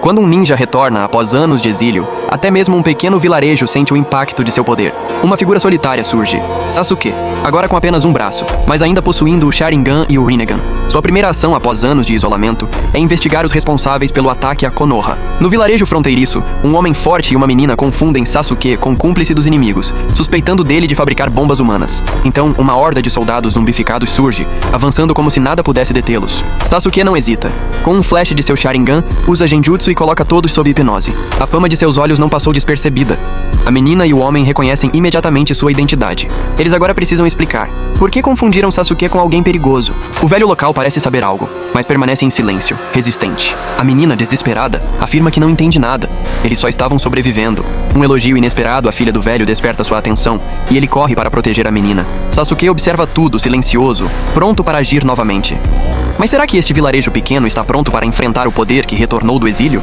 Quando um ninja retorna após anos de exílio, até mesmo um pequeno vilarejo sente o impacto de seu poder. Uma figura solitária surge, Sasuke, agora com apenas um braço, mas ainda possuindo o Sharingan e o Rinnegan. Sua primeira ação após anos de isolamento é investigar os responsáveis pelo ataque a Konoha. No vilarejo fronteiriço, um homem forte e uma menina confundem Sasuke com cúmplice dos inimigos, suspeitando dele de fabricar bombas humanas. Então, uma horda de soldados zumbificados surge, avançando como se nada pudesse detê-los. Sasuke não hesita. Com um flash de seu Sharingan, usa Genjutsu e coloca todos sob hipnose. A fama de seus olhos não passou despercebida. A menina e o homem reconhecem imediatamente sua identidade. Eles agora precisam explicar. Por que confundiram Sasuke com alguém perigoso? O velho local parece saber algo, mas permanece em silêncio, resistente. A menina, desesperada, afirma que não entende nada. Eles só estavam sobrevivendo. Um elogio inesperado à filha do velho desperta sua atenção, e ele corre para proteger a menina. Sasuke observa tudo, silencioso, pronto para agir novamente. Mas será que este vilarejo pequeno está pronto para enfrentar o poder que retornou do exílio?